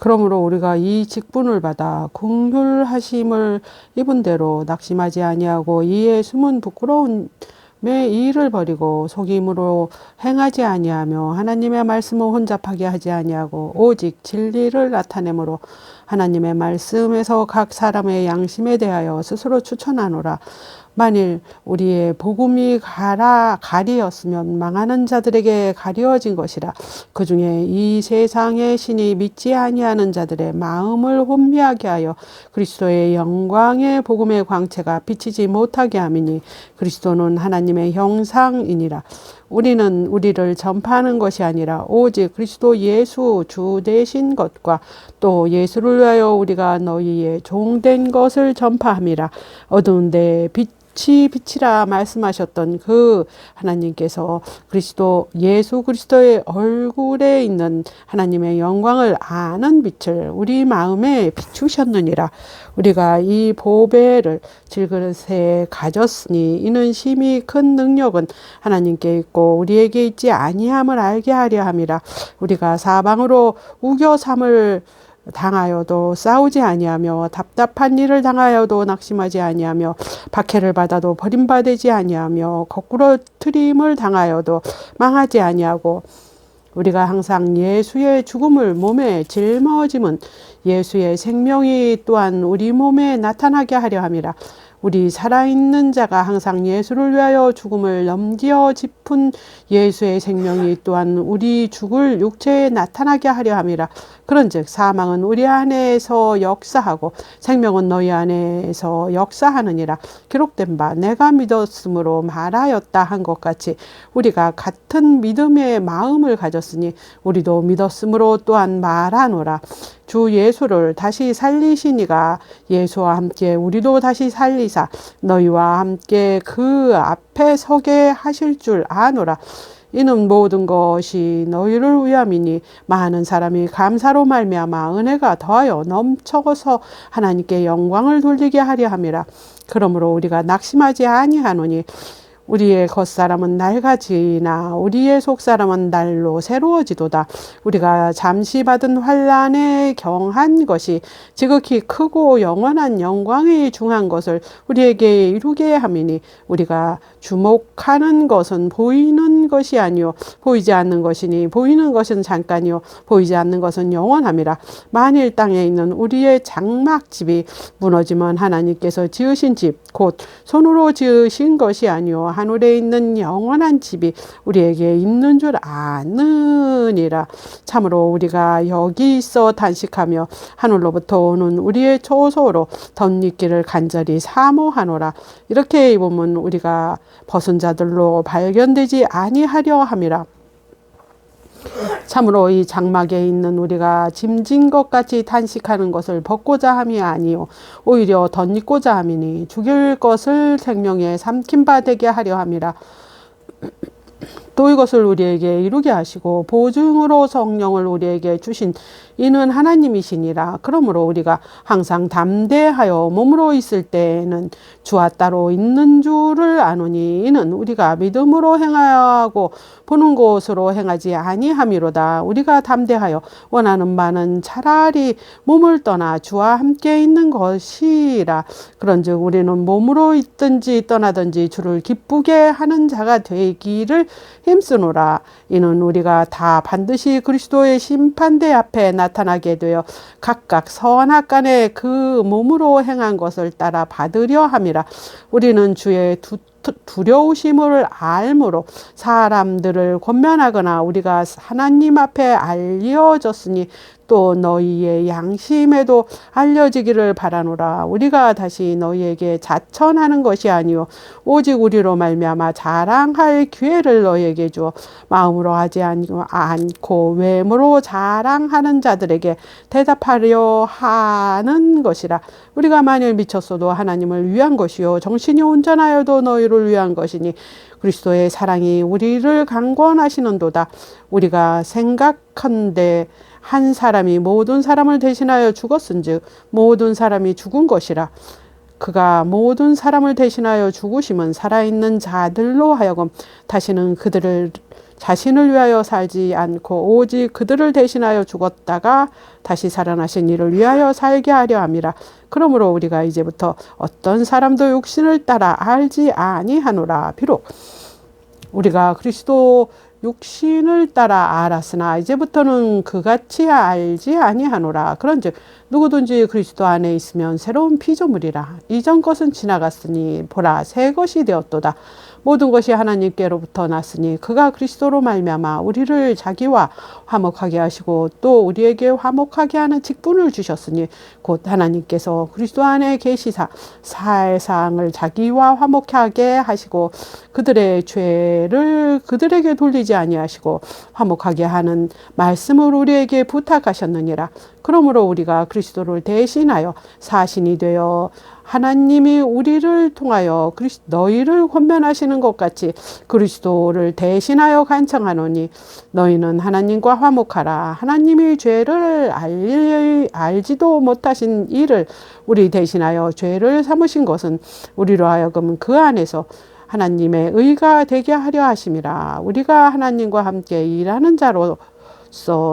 그러므로 우리가 이 직분을 받아 긍휼하심을 입은 대로 낙심하지 아니하고 이에 숨은 부끄러움의 일을 버리고 속임으로 행하지 아니하며 하나님의 말씀을 혼잡하게 하지 아니하고 오직 진리를 나타내므로 하나님의 말씀에서 각 사람의 양심에 대하여 스스로 추천하노라. 만일 우리의 복음이 가리였으면 망하는 자들에게 가리워진 것이라. 그 중에 이 세상의 신이 믿지 아니하는 자들의 마음을 혼미하게 하여 그리스도의 영광의 복음의 광채가 비치지 못하게 함이니 그리스도는 하나님의 형상이니라. 우리는 우리를 전파하는 것이 아니라 오직 그리스도 예수 주 되신 것과 또 예수를 위하여 우리가 너희의 종된 것을 전파함이라. 어두운 데 빛이라 말씀하셨던 그 하나님께서 예수 그리스도의 얼굴에 있는 하나님의 영광을 아는 빛을 우리 마음에 비추셨느니라. 우리가 이 보배를 질그릇에 가졌으니 이는 심히 큰 능력은 하나님께 있고 우리에게 있지 아니함을 알게 하려 함이라. 우리가 사방으로 우겨삼을 당하여도 싸우지 아니하며 답답한 일을 당하여도 낙심하지 아니하며 박해를 받아도 버림받지 아니하며 거꾸로 트림을 당하여도 망하지 아니하고 우리가 항상 예수의 죽음을 몸에 짊어짐은 예수의 생명이 또한 우리 몸에 나타나게 하려 함이라. 우리 살아있는 자가 항상 예수를 위하여 죽음을 넘겨 짚은 예수의 생명이 또한 우리 죽을 육체에 나타나게 하려 함이라. 그런즉 사망은 우리 안에서 역사하고 생명은 너희 안에서 역사하느니라. 기록된 바 내가 믿었으므로 말하였다 한 것 같이 우리가 같은 믿음의 마음을 가졌으니 우리도 믿었으므로 또한 말하노라. 주 예수를 다시 살리시니가 예수와 함께 우리도 다시 살리사 너희와 함께 그 앞에 서게 하실 줄 아노라. 이는 모든 것이 너희를 위함이니 많은 사람이 감사로 말미암아 은혜가 더하여 넘쳐서 하나님께 영광을 돌리게 하려 함이라. 그러므로 우리가 낙심하지 아니하노니 우리의 겉사람은 낡아지나 우리의 속사람은 날로 새로워지도다. 우리가 잠시 받은 환난에 경한 것이 지극히 크고 영원한 영광에 중한 것을 우리에게 이루게 함이니 우리가 주목하는 것은 보이는 것이 아니요 보이지 않는 것이니 보이는 것은 잠깐이요 보이지 않는 것은 영원함이라. 만일 땅에 있는 우리의 장막집이 무너지면 하나님께서 지으신 집 곧 손으로 지으신 것이 아니요 하늘에 있는 영원한 집이 우리에게 있는 줄 아느니라. 참으로 우리가 여기 있어 단식하며 하늘로부터 오는 우리의 초소로 덧입기를 간절히 사모하노라. 이렇게 입으면 우리가 벗은 자들로 발견되지 아니하려 함이라. 참으로 이 장막에 있는 우리가 짐진 것 같이 탄식하는 것을 벗고자 함이 아니요 오히려 덧입고자 함이니 죽일 것을 생명에 삼킨 바 되게 하려 함이라. 또 이것을 우리에게 이루게 하시고 보증으로 성령을 우리에게 주신 이는 하나님이시니라. 그러므로 우리가 항상 담대하여 몸으로 있을 때에는 주와 따로 있는 줄을 아노니 이는 우리가 믿음으로 행하고 보는 곳으로 행하지 아니함이로다. 우리가 담대하여 원하는 바는 차라리 몸을 떠나 주와 함께 있는 것이라. 그런즉 우리는 몸으로 있든지 떠나든지 주를 기쁘게 하는 자가 되기를 힘쓰노라. 이는 우리가 다 반드시 그리스도의 심판대 앞에 나타나게 되어 각각 선악간에 그 몸으로 행한 것을 따라 받으려 함이라. 우리는 주의 두려우심을 알므로 사람들을 권면하거나 우리가 하나님 앞에 알려졌으니 또 너희의 양심에도 알려지기를 바라노라. 우리가 다시 너희에게 자천하는 것이 아니요 오직 우리로 말미암아 자랑할 기회를 너희에게 주어 마음으로 하지 않고 외모로 자랑하는 자들에게 대답하려 하는 것이라. 우리가 만일 미쳤어도 하나님을 위한 것이요 정신이 온전하여도 너희를 위한 것이니 그리스도의 사랑이 우리를 강권하시는도다. 우리가 생각한데 한 사람이 모든 사람을 대신하여 죽었은즉 모든 사람이 죽은 것이라. 그가 모든 사람을 대신하여 죽으심은 살아있는 자들로 하여금 다시는 그들을 자신을 위하여 살지 않고 오직 그들을 대신하여 죽었다가 다시 살아나신 이를 위하여 살게 하려 함이라. 그러므로 우리가 이제부터 어떤 사람도 육신을 따라 알지 아니하노라. 비록 우리가 그리스도 육신을 따라 알았으나 이제부터는 그같이 알지 아니하노라. 그런즉 누구든지 그리스도 안에 있으면 새로운 피조물이라. 이전 것은 지나갔으니 보라 새 것이 되었도다. 모든 것이 하나님께로부터 났으니 그가 그리스도로 말미암아 우리를 자기와 화목하게 하시고 또 우리에게 화목하게 하는 직분을 주셨으니 곧 하나님께서 그리스도 안에 계시사 사상을 자기와 화목하게 하시고 그들의 죄를 그들에게 돌리지 아니하시고 화목하게 하는 말씀을 우리에게 부탁하셨느니라. 그러므로 우리가 그리스도를 대신하여 사신이 되어 하나님이 우리를 통하여 너희를 권면하시는 것 같이 그리스도를 대신하여 간청하노니 너희는 하나님과 화목하라. 하나님이 죄를 알지도 못하신 이를 우리 대신하여 죄를 삼으신 것은 우리로 하여금 그 안에서 하나님의 의가 되게 하려 하심이라. 우리가 하나님과 함께 일하는 자로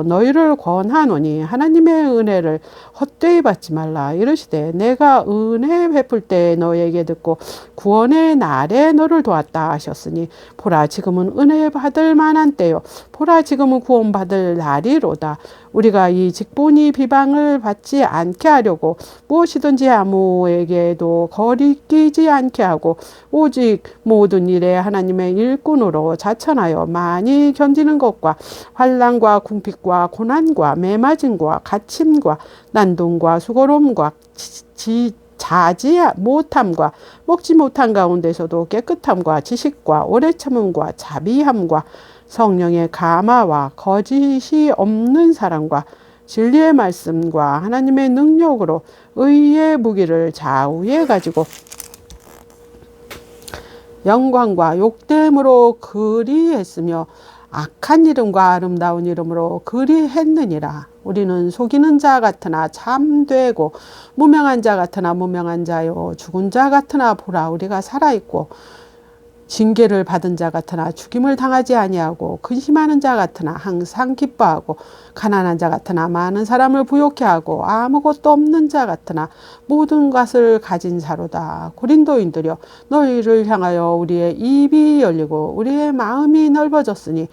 너희를 권하노니 하나님의 은혜를 헛되이 받지 말라. 이르시되 내가 은혜 베풀 때 너희에게 듣고 구원의 날에 너를 도왔다 하셨으니 보라 지금은 은혜 받을 만한 때요 보라 지금은 구원 받을 날이로다. 우리가 이 직분이 비방을 받지 않게 하려고 무엇이든지 아무에게도 거리끼지 않게 하고 오직 모든 일에 하나님의 일꾼으로 자천하여 많이 견디는 것과 환난과 궁핍과 고난과 매맞음과 갇힘과 난동과 수고로움과 자지 못함과 먹지 못한 가운데서도 깨끗함과 지식과 오래 참음과 자비함과 성령의 감화와 거짓이 없는 사랑과 진리의 말씀과 하나님의 능력으로 의의 무기를 좌우에 가지고 영광과 욕됨으로 그리했으며 악한 이름과 아름다운 이름으로 그리했느니라. 우리는 속이는 자 같으나 참되고 무명한 자 같으나 무명한 자요 죽은 자 같으나 보라 우리가 살아있고 징계를 받은 자 같으나 죽임을 당하지 아니하고 근심하는 자 같으나 항상 기뻐하고 가난한 자 같으나 많은 사람을 부욕해 하고 아무것도 없는 자 같으나 모든 것을 가진 자로다. 고린도인들여 너희를 향하여 우리의 입이 열리고 우리의 마음이 넓어졌으니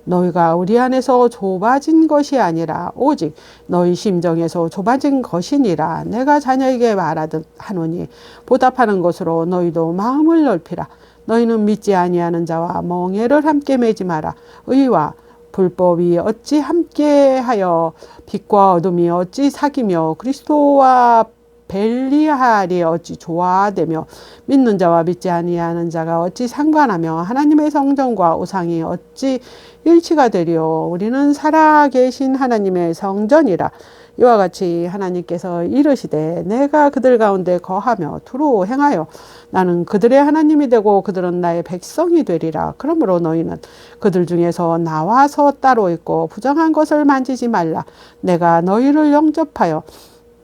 너희가 우리 안에서 좁아진 것이 아니라 오직 너희 심정에서 좁아진 것이니라. 내가 자녀에게 말하듯 하노니 보답하는 것으로 너희도 마음을 넓히라. 너희는 믿지 아니하는 자와 멍에를 함께 매지 마라. 의와 불법이 어찌 함께하여 빛과 어둠이 어찌 사귀며 그리스도와 벨리할이 어찌 조화되며 믿는 자와 믿지 아니하는 자가 어찌 상관하며 하나님의 성전과 우상이 어찌 일치가 되리요. 우리는 살아계신 하나님의 성전이라. 이와 같이 하나님께서 이르시되 내가 그들 가운데 거하며 두루 행하여 나는 그들의 하나님이 되고 그들은 나의 백성이 되리라. 그러므로 너희는 그들 중에서 나와서 따로 있고 부정한 것을 만지지 말라. 내가 너희를 영접하여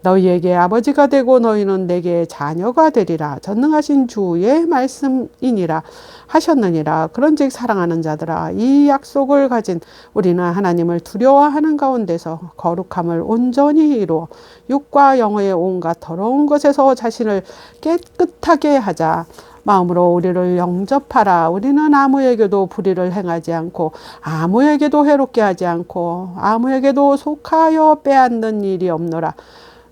너희에게 아버지가 되고 너희는 내게 자녀가 되리라. 전능하신 주의 말씀이니라 하셨느니라. 그런즉 사랑하는 자들아 이 약속을 가진 우리는 하나님을 두려워하는 가운데서 거룩함을 온전히 이루어 육과 영의 온갖 더러운 것에서 자신을 깨끗하게 하자. 마음으로 우리를 영접하라. 우리는 아무에게도 불의를 행하지 않고 아무에게도 해롭게 하지 않고 아무에게도 속하여 빼앗는 일이 없노라.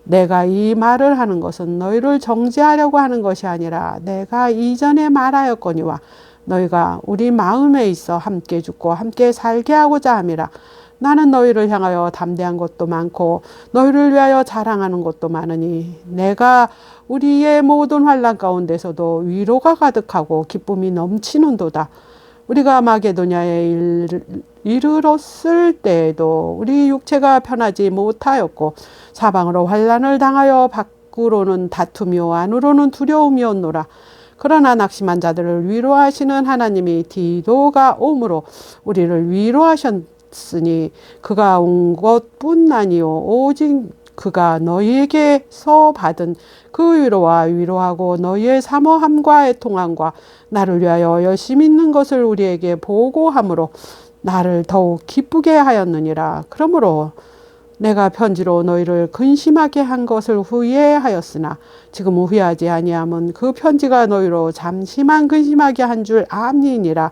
내가 이 말을 하는 것은 너희를 정죄하려고 하는 것이 아니라 내가 이전에 말하였거니와 너희가 우리 마음에 있어 함께 죽고 함께 살게 하고자 함이라. 나는 너희를 향하여 담대한 것도 많고 너희를 위하여 자랑하는 것도 많으니 내가 우리의 모든 환난 가운데서도 위로가 가득하고 기쁨이 넘치는도다. 우리가 마게도냐에 이르렀을 때에도 우리 육체가 편하지 못하였고 사방으로 환난을 당하여 밖으로는 다툼이요 안으로는 두려움이었노라. 그러나 낙심한 자들을 위로하시는 하나님이 디도가 오므로 우리를 위로하셨으니 그가 온 것뿐 아니요 오직 그가 너희에게서 받은 그 위로와 위로하고 너희의 사모함과 애통함과 나를 위하여 열심히 있는 것을 우리에게 보고함으로 나를 더욱 기쁘게 하였느니라. 그러므로 내가 편지로 너희를 근심하게 한 것을 후회하였으나 지금 후회하지 아니함은 그 편지가 너희로 잠시만 근심하게 한 줄 암니니라.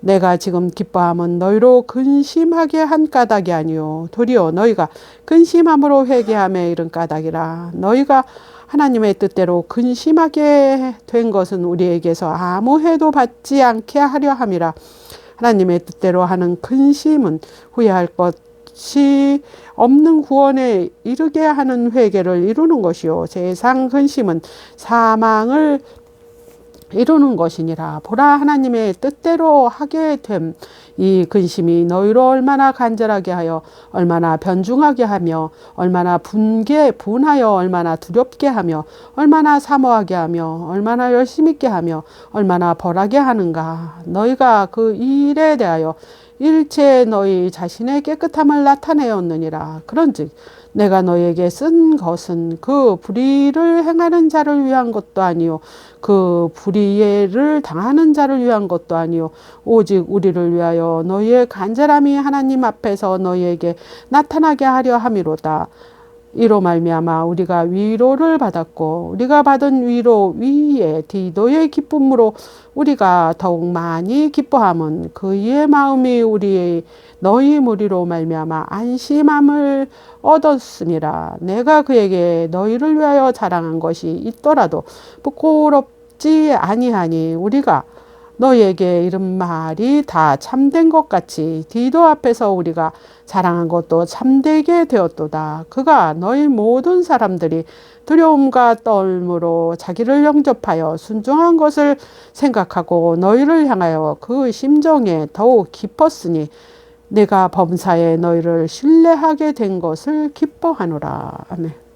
내가 지금 기뻐함은 너희로 근심하게 한 까닭이 아니요 도리어 너희가 근심함으로 회개함에 이른 까닭이라. 너희가 하나님의 뜻대로 근심하게 된 것은 우리에게서 아무 해도 받지 않게 하려 함이라. 하나님의 뜻대로 하는 근심은 후회할 것이 없는 구원에 이르게 하는 회개를 이루는 것이요 세상 근심은 사망을 이루는 것이니라. 보라, 하나님의 뜻대로 하게 됨 이 근심이 너희로 얼마나 간절하게 하여 얼마나 변중하게 하며 얼마나 분하여 얼마나 두렵게 하며 얼마나 사모하게 하며 얼마나 열심히 있게 하며 얼마나 벌하게 하는가. 너희가 그 일에 대하여 일체 너희 자신의 깨끗함을 나타내었느니라. 그런즉 내가 너희에게 쓴 것은 그 불의를 행하는 자를 위한 것도 아니요 그 불의를 당하는 자를 위한 것도 아니요 오직 우리를 위하여 너희의 간절함이 하나님 앞에서 너희에게 나타나게 하려 함이로다. 이로 말미암아 우리가 위로를 받았고 우리가 받은 위로 위에 디도의 기쁨으로 우리가 더욱 많이 기뻐함은 그의 마음이 우리의 너희 무리로 말미암아 안심함을 얻었음이라. 내가 그에게 너희를 위하여 자랑한 것이 있더라도 부끄럽지 아니하니 우리가 너희에게 이른 말이 다 참된 것 같이 디도 앞에서 우리가 자랑한 것도 참되게 되었도다. 그가 너희 모든 사람들이 두려움과 떨므로 자기를 영접하여 순종한 것을 생각하고 너희를 향하여 그 심정에 더욱 깊었으니 내가 범사에 너희를 신뢰하게 된 것을 기뻐하노라. 아멘.